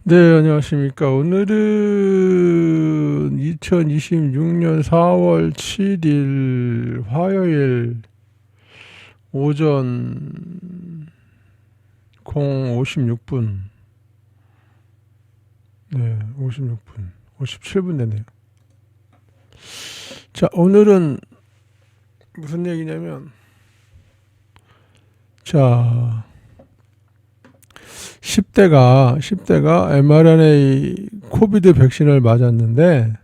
네, 안녕하십니까. 오늘은 2026년 4월 7일 화요일 오전 056분. 네, 56분. 57분 되네요. 자, 오늘은 무슨 얘기냐면, 자, 10대가 mRNA 코비드 백신을 맞았는데,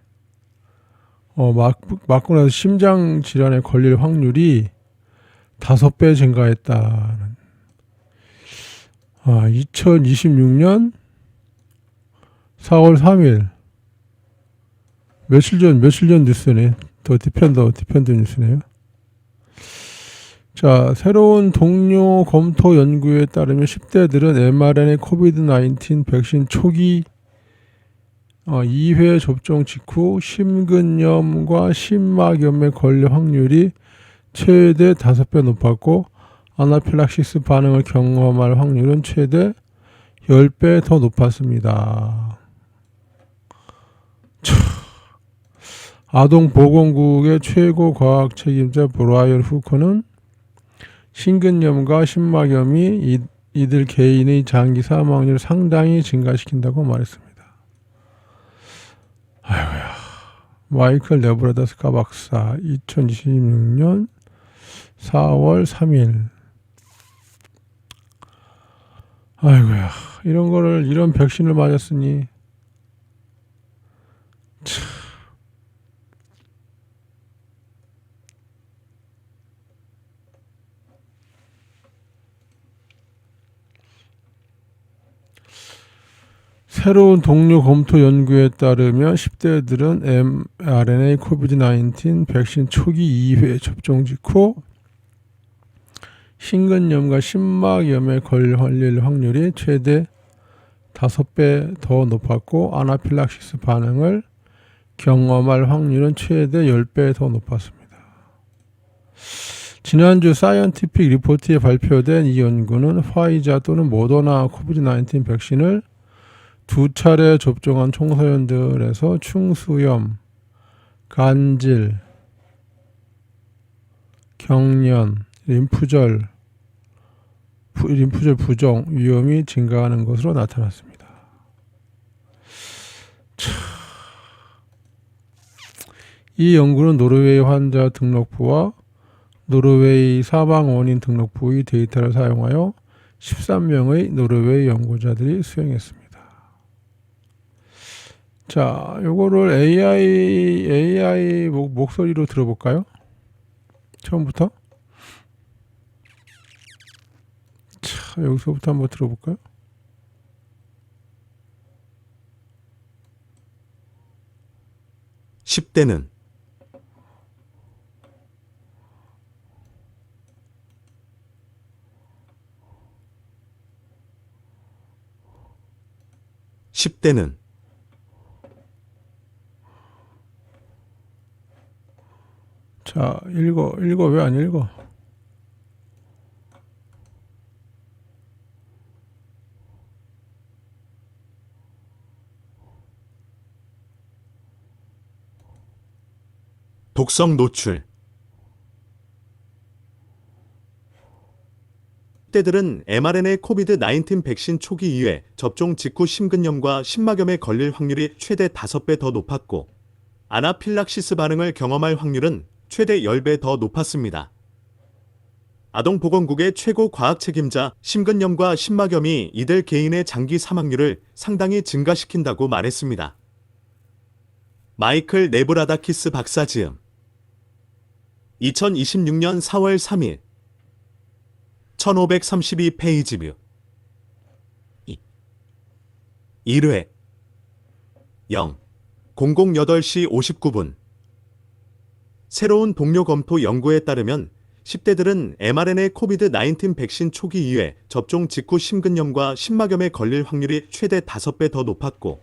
맞고 나서 심장 질환에 걸릴 확률이 5배 증가했다는. 2026년 4월 3일 며칠 전 뉴스네. 더 디펜더 뉴스네요. 자, 새로운 동료 검토 연구에 따르면 10대들은 mRNA 코비드-19 백신 초기 2회 접종 직후 심근염과 심막염에 걸릴 확률이 최대 5배 높았고 아나필락시스 반응을 경험할 확률은 최대 10배 더 높았습니다. 아동보건국의 최고 과학 책임자 브라이언 후커는 심근염과 심막염이 이들 개인의 장기 사망률을 상당히 증가시킨다고 말했습니다. 아이고야. 마이클 네브라다스카 박사 2026년 4월 3일. 아이고야. 이런 백신을 맞았으니 새로운 동료 검토 연구에 따르면 10대들은 mRNA 코비드-19 백신 초기 2회 접종 직후 심근염과 심막염에 걸릴 확률이 최대 5배 더 높았고 아나필락시스 반응을 경험할 확률은 최대 10배 더 높았습니다. 지난주 사이언티픽 리포트에 발표된 이 연구는 화이자 또는 모더나 코비드-19 백신을 2차례 접종한 청소년들에서 충수염, 간질, 경련, 림프절 부종 위험이 증가하는 것으로 나타났습니다. 이 연구는 노르웨이 환자 등록부와 노르웨이 사망 원인 등록부의 데이터를 사용하여 13명의 노르웨이 연구자들이 수행했습니다. 자, 요거를 AI 목소리로 들어볼까요? 처음부터? 자, 여기서부터 한번 들어볼까요? (10대는) 10대는 자, 읽어. 왜 안 읽어? 독성 노출. 10대들은 mRNA 코비드-19 백신 초기 2회 접종 직후 심근염과 심막염에 걸릴 확률이 최대 5배 더 높았고 아나필락시스 반응을 경험할 확률은 최대 10배 더 높았습니다. 아동보건국의 최고 과학 책임자 심근염과 심막염이 이들 개인의 장기 사망률을 상당히 증가시킨다고 말했습니다. 마이클 네브라다키스 박사 즈음 2026년 4월 3일 1532페이지 뷰 1회 0 00:08시 59분 새로운 동료 검토 연구에 따르면 10대들은 mRNA 코비드-19 백신 초기 2회 접종 직후 심근염과 심막염에 걸릴 확률이 최대 5배 더 높았고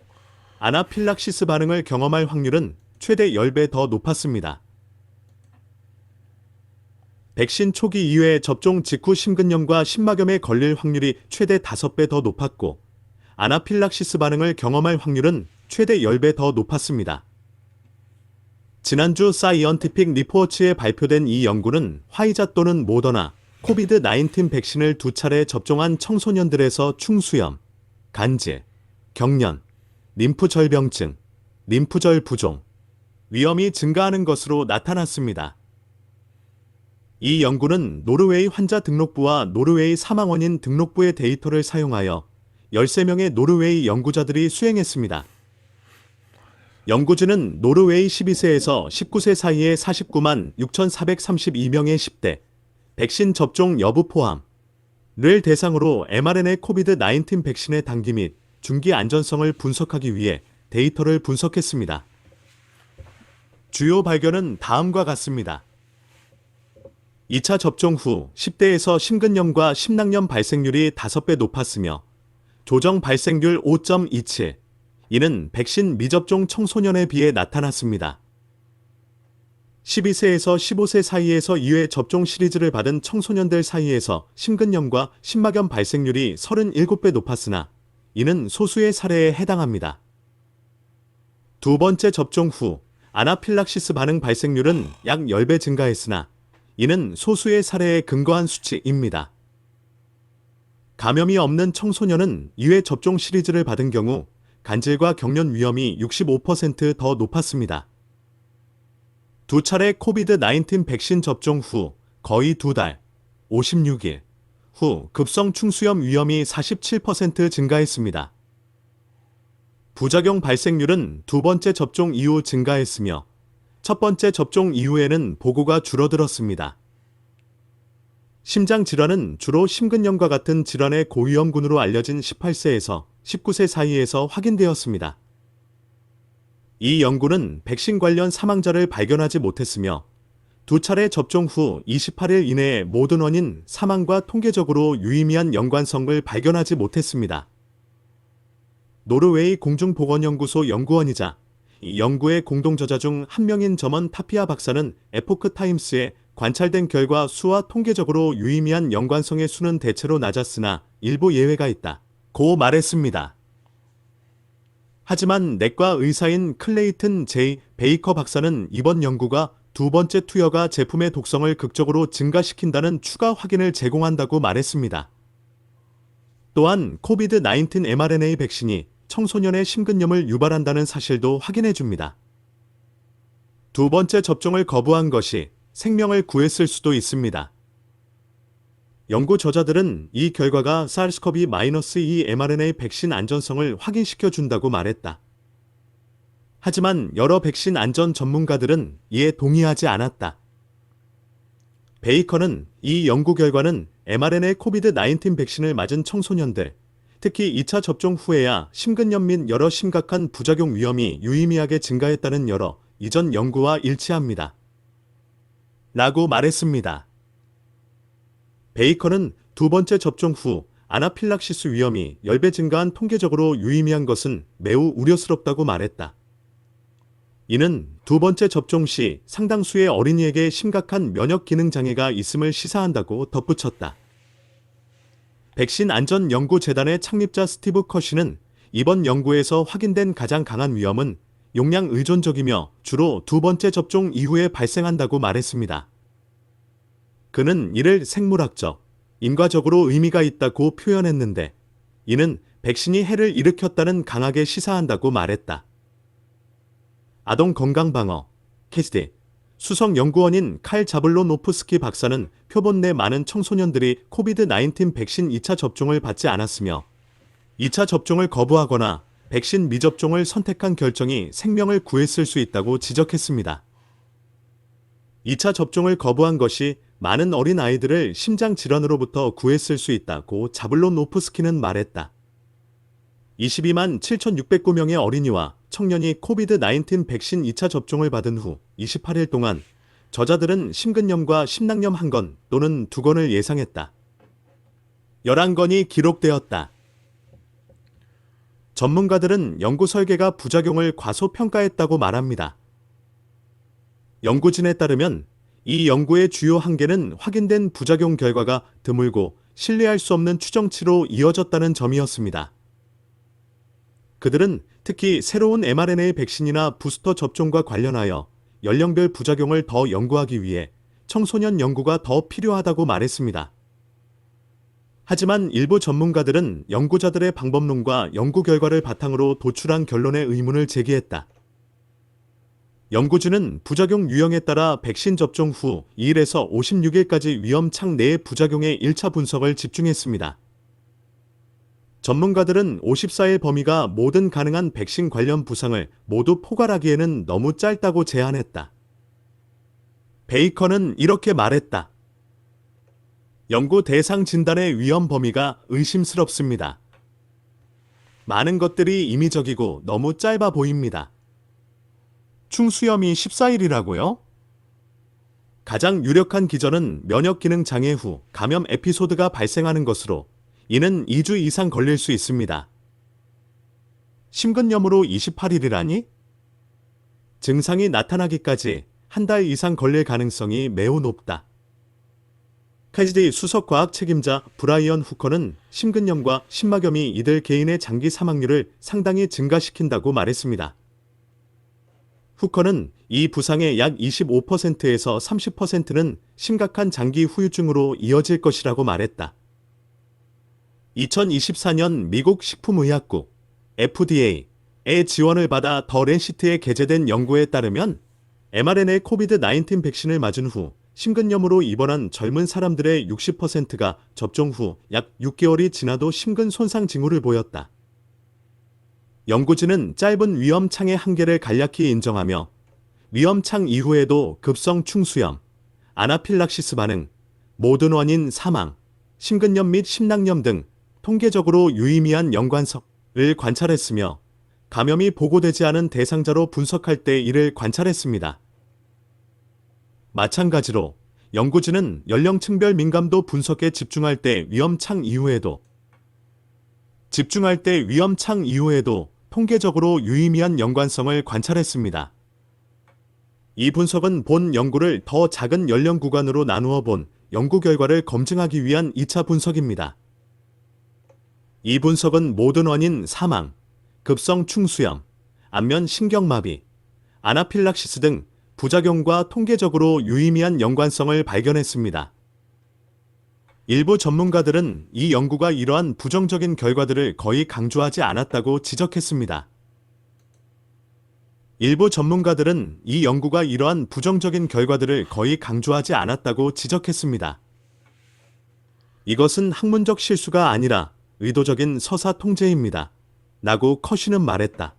아나필락시스 반응을 경험할 확률은 최대 10배 더 높았습니다. 백신 초기 2회 접종 직후 심근염과 심막염에 걸릴 확률이 최대 5배 더 높았고 아나필락시스 반응을 경험할 확률은 최대 10배 더 높았습니다. 지난주 사이언티픽 리포츠에 발표된 이 연구는 화이자 또는 모더나, 코비드-19 백신을 2차례 접종한 청소년들에서 충수염, 간질, 경련, 림프절병증, 림프절 부종, 위험이 증가하는 것으로 나타났습니다. 이 연구는 노르웨이 환자 등록부와 노르웨이 사망 원인 등록부의 데이터를 사용하여 13명의 노르웨이 연구자들이 수행했습니다. 연구진은 노르웨이 12세에서 19세 사이의 49만 6,432명의 10대 백신 접종 여부 포함을 대상으로 mRNA 코비드-19 백신의 단기 및 중기 안전성을 분석하기 위해 데이터를 분석했습니다. 주요 발견은 다음과 같습니다. 2차 접종 후 10대에서 심근염과 심낭염 발생률이 5배 높았으며 조정 발생률 5.27, 이는 백신 미접종 청소년에 비해 나타났습니다. 12세에서 15세 사이에서 2회 접종 시리즈를 받은 청소년들 사이에서 심근염과 심막염 발생률이 37배 높았으나 이는 소수의 사례에 해당합니다. 두 번째 접종 후 아나필락시스 반응 발생률은 약 10배 증가했으나 이는 소수의 사례에 근거한 수치입니다. 감염이 없는 청소년은 2회 접종 시리즈를 받은 경우 간질과 경련 위험이 65% 더 높았습니다. 두 차례 코비드-19 백신 접종 후 거의 2달, 56일 후 급성 충수염 위험이 47% 증가했습니다. 부작용 발생률은 두 번째 접종 이후 증가했으며 첫 번째 접종 이후에는 보고가 줄어들었습니다. 심장 질환은 주로 심근염과 같은 질환의 고위험군으로 알려진 18세에서 19세 사이에서 확인되었습니다. 이 연구는 백신 관련 사망자를 발견하지 못했으며 두 차례 접종 후 28일 이내에 모든 원인 사망과 통계적으로 유의미한 연관성을 발견하지 못했습니다. 노르웨이 공중보건연구소 연구원이자 이 연구의 공동저자 중 한 명인 점원 타피아 박사는 에포크 타임스에 관찰된 결과 수와 통계적으로 유의미한 연관성의 수는 대체로 낮았으나 일부 예외가 있다고 말했습니다. 하지만 내과 의사인 클레이튼 J. 베이커 박사는 이번 연구가 두 번째 투여가 제품의 독성을 극적으로 증가시킨다는 추가 확인을 제공한다고 말했습니다. 또한 코비드-19 mRNA 백신이 청소년의 심근염을 유발한다는 사실도 확인해 줍니다. 두 번째 접종을 거부한 것이 생명을 구했을 수도 있습니다. 연구 저자들은 이 결과가 SARS-CoV-2 mRNA 백신 안전성을 확인시켜 준다고 말했다. 하지만 여러 백신 안전 전문가들은 이에 동의하지 않았다. 베이커는 이 연구 결과는 mRNA 코비드-19 백신을 맞은 청소년들, 특히 2차 접종 후에야 심근염 및 여러 심각한 부작용 위험이 유의미하게 증가했다는 여러 이전 연구와 일치합니다. 라고 말했습니다. 베이커는 두 번째 접종 후 아나필락시스 위험이 10배 증가한 통계적으로 유의미한 것은 매우 우려스럽다고 말했다. 이는 두 번째 접종 시 상당수의 어린이에게 심각한 면역 기능 장애가 있음을 시사한다고 덧붙였다. 백신 안전 연구재단의 창립자 스티브 커시는 이번 연구에서 확인된 가장 강한 위험은 용량 의존적이며 주로 두 번째 접종 이후에 발생한다고 말했습니다. 그는 이를 생물학적, 인과적으로 의미가 있다고 표현했는데 이는 백신이 해를 일으켰다는 강하게 시사한다고 말했다. 아동건강방어, 캐스디, 수석연구원인 칼 자블로노프스키 박사는 표본 내 많은 청소년들이 코비드-19 백신 2차 접종을 받지 않았으며 2차 접종을 거부하거나 백신 미접종을 선택한 결정이 생명을 구했을 수 있다고 지적했습니다. 2차 접종을 거부한 것이 많은 어린 아이들을 심장 질환으로부터 구했을 수 있다고 자블로노프스키는 말했다. 22만 7,609명의 어린이와 청년이 코비드-19 백신 2차 접종을 받은 후 28일 동안 저자들은 심근염과 심낭염 1건 또는 2건을 예상했다. 11건이 기록되었다. 전문가들은 연구 설계가 부작용을 과소평가했다고 말합니다. 연구진에 따르면 이 연구의 주요 한계는 확인된 부작용 결과가 드물고 신뢰할 수 없는 추정치로 이어졌다는 점이었습니다. 그들은 특히 새로운 mRNA 백신이나 부스터 접종과 관련하여 연령별 부작용을 더 연구하기 위해 청소년 연구가 더 필요하다고 말했습니다. 하지만 일부 전문가들은 연구자들의 방법론과 연구 결과를 바탕으로 도출한 결론에 의문을 제기했다. 연구진은 부작용 유형에 따라 백신 접종 후 2일에서 56일까지 위험창 내의 부작용의 1차 분석을 집중했습니다. 전문가들은 54일 범위가 모든 가능한 백신 관련 부상을 모두 포괄하기에는 너무 짧다고 제안했다. 베이커는 이렇게 말했다. 연구 대상 진단의 위험 범위가 의심스럽습니다. 많은 것들이 임의적이고 너무 짧아 보입니다. 충수염이 14일이라고요? 가장 유력한 기전은 면역 기능 장애 후 감염 에피소드가 발생하는 것으로 이는 2주 이상 걸릴 수 있습니다. 심근염으로 28일이라니? 증상이 나타나기까지 한 달 이상 걸릴 가능성이 매우 높다. 카이지디 수석과학 책임자 브라이언 후커는 심근염과 심막염이 이들 개인의 장기 사망률을 상당히 증가시킨다고 말했습니다. 후커는 이 부상의 약 25%에서 30%는 심각한 장기 후유증으로 이어질 것이라고 말했다. 2024년 미국 식품의약국 FDA의 지원을 받아 더 랜시트에 게재된 연구에 따르면 mRNA 코비드-19 백신을 맞은 후 심근염으로 입원한 젊은 사람들의 60%가 접종 후 약 6개월이 지나도 심근 손상 징후를 보였다. 연구진은 짧은 위험창의 한계를 간략히 인정하며 위험창 이후에도 급성 충수염, 아나필락시스 반응, 모든 원인 사망, 심근염 및 심낭염 등 통계적으로 유의미한 연관성을 관찰했으며 감염이 보고되지 않은 대상자로 분석할 때 이를 관찰했습니다. 마찬가지로 연구진은 연령층별 민감도 분석에 집중할 때 위험창 이후에도 통계적으로 유의미한 연관성을 관찰했습니다. 이 분석은 본 연구를 더 작은 연령 구간으로 나누어 본 연구 결과를 검증하기 위한 2차 분석입니다. 이 분석은 모든 원인 사망, 급성 충수염, 안면 신경마비, 아나필락시스 등 부작용과 통계적으로 유의미한 연관성을 발견했습니다. 일부 전문가들은 이 연구가 이러한 부정적인 결과들을 거의 강조하지 않았다고 지적했습니다. 이것은 학문적 실수가 아니라 의도적인 서사 통제입니다. 라고 커쉬는 말했다.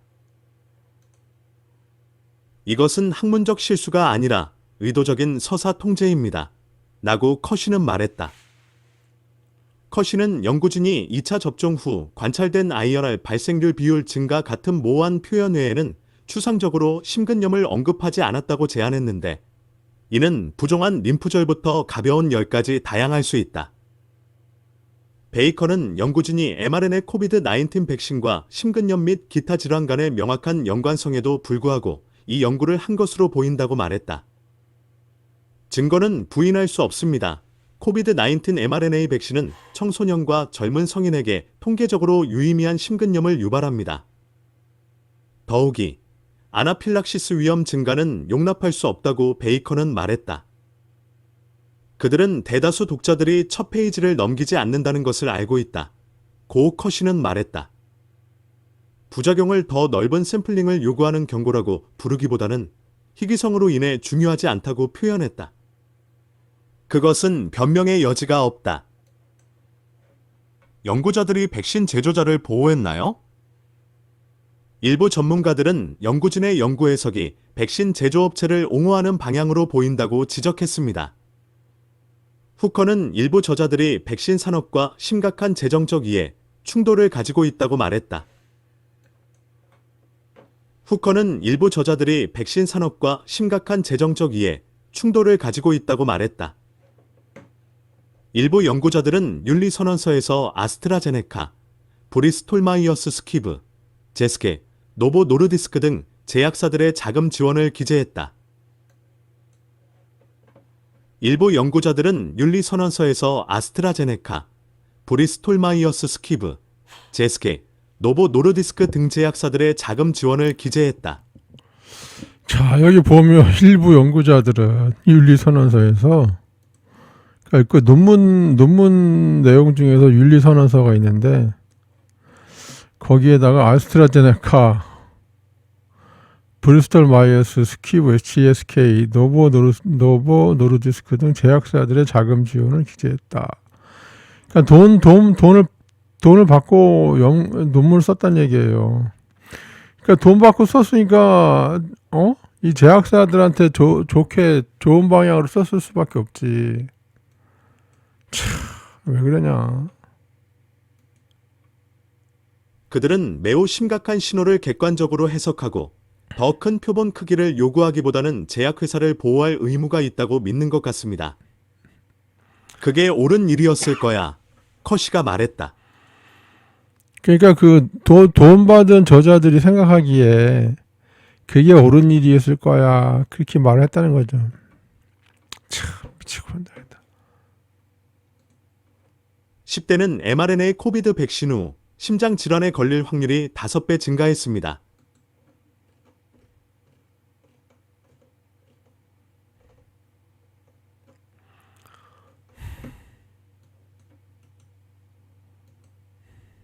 이것은 학문적 실수가 아니라 의도적인 서사 통제입니다. 라고 커쉬는 말했다. 커쉬는 연구진이 2차 접종 후 관찰된 IRR 발생률 비율 증가 같은 모호한 표현 외에는 추상적으로 심근염을 언급하지 않았다고 제안했는데 이는 부종한 림프절부터 가벼운 열까지 다양할 수 있다. 베이커는 연구진이 mRNA 코비드-19 백신과 심근염 및 기타 질환 간의 명확한 연관성에도 불구하고 이 연구를 한 것으로 보인다고 말했다. 증거는 부인할 수 없습니다. 코비드-19 mRNA 백신은 청소년과 젊은 성인에게 통계적으로 유의미한 심근염을 유발합니다. 더욱이 아나필락시스 위험 증가는 용납할 수 없다고 베이커는 말했다. 그들은 대다수 독자들이 첫 페이지를 넘기지 않는다는 것을 알고 있다. 고 커쉬는 말했다. 부작용을 더 넓은 샘플링을 요구하는 경고라고 부르기보다는 희귀성으로 인해 중요하지 않다고 표현했다. 그것은 변명의 여지가 없다. 연구자들이 백신 제조자를 보호했나요? 일부 전문가들은 연구진의 연구 해석이 백신 제조업체를 옹호하는 방향으로 보인다고 지적했습니다. 후커는 일부 저자들이 백신 산업과 심각한 재정적 이해, 충돌을 가지고 있다고 말했다. 후커는 일부 저자들이 백신 산업과 심각한 재정적 이해, 충돌을 가지고 있다고 말했다. 일부 연구자들은 윤리선언서에서 아스트라제네카, 브리스톨 마이어스 스퀴브, 제스케, 노보 노르디스크 등 제약사들의 자금 지원을 기재했다. 일부 연구자들은 윤리선언서에서 아스트라제네카, 브리스톨 마이어스 스퀴브, 제스케, 노보 노르디스크 등 제약사들의 자금 지원을 기재했다. 자, 여기 보면 일부 연구자들은 윤리선언서에서 그러니까 그 논문 내용 중에서 윤리선언서가 있는데 거기에다가 아스트라제네카, 브리스톨 마이어스, 스퀴브, GSK, 노보 노르디스크 등 제약사들의 자금 지원을 기재했다. 그러니까 돈을 받고 논문을 썼다는 얘기예요. 그러니까 돈 받고 썼으니까 이 제약사들한테 좋게 좋은 방향으로 썼을 수밖에 없지. 참, 왜 그러냐. 그들은 매우 심각한 신호를 객관적으로 해석하고 더 큰 표본 크기를 요구하기보다는 제약회사를 보호할 의무가 있다고 믿는 것 같습니다. 그게 옳은 일이었을 거야. 커시가 말했다. 그러니까 그 돈 받은 저자들이 생각하기에 그게 옳은 일이었을 거야. 그렇게 말을 했다는 거죠. 참 미치고 한다. 10대는 mRNA 코비드 백신 후 심장 질환에 걸릴 확률이 5배 증가했습니다.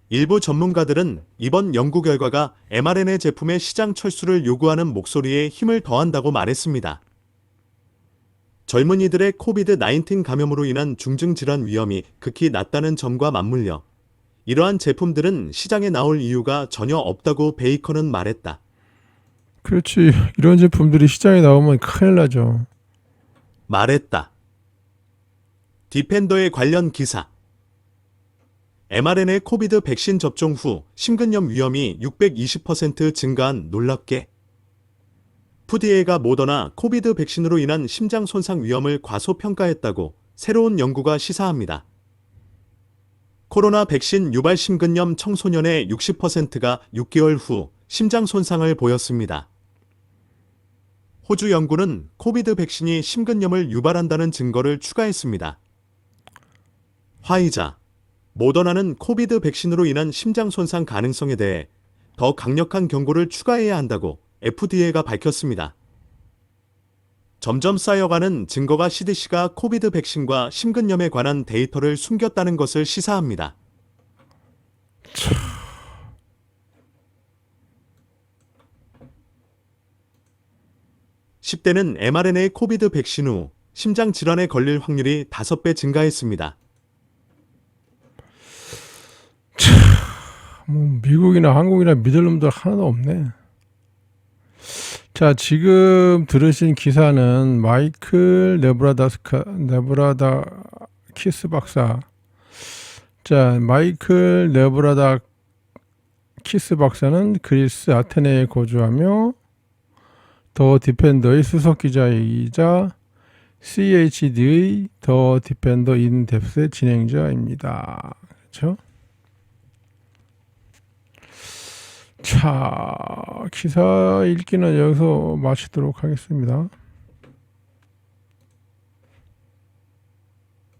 일부 전문가들은 이번 연구 결과가 mRNA 제품의 시장 철수를 요구하는 목소리에 힘을 더한다고 말했습니다. 젊은이들의 코비드-19 감염으로 인한 중증 질환 위험이 극히 낮다는 점과 맞물려 이러한 제품들은 시장에 나올 이유가 전혀 없다고 베이커는 말했다. 그렇지. 이런 제품들이 시장에 나오면 큰일 나죠. 말했다. 디펜더의 관련 기사. mRNA 코비드 백신 접종 후 심근염 위험이 620% 증가한 놀랍게. FDA가 모더나 코비드 백신으로 인한 심장 손상 위험을 과소평가했다고 새로운 연구가 시사합니다. 코로나 백신 유발 심근염 청소년의 60%가 6개월 후 심장 손상을 보였습니다. 호주 연구는 코비드 백신이 심근염을 유발한다는 증거를 추가했습니다. 화이자, 모더나는 코비드 백신으로 인한 심장 손상 가능성에 대해 더 강력한 경고를 추가해야 한다고 FDA가 밝혔습니다. 점점 쌓여가는 증거가 CDC가 코비드 백신과 심근염에 관한 데이터를 숨겼다는 것을 시사합니다. 10대는 mRNA 코비드 백신 후 심장 질환에 걸릴 확률이 5배 증가했습니다. 뭐 미국이나 한국이나 믿을 놈들 하나도 없네. 자, 지금 들으신 기사는 마이클 네브라다키스 박사. 자, 마이클 네브라다키스 박사는 그리스 아테네에 거주하며 더 디펜더의 수석 기자이자 CHD의 더 디펜더 인뎁스의 진행자입니다. 그렇죠? 자, 기사 읽기는 여기서 마치도록 하겠습니다.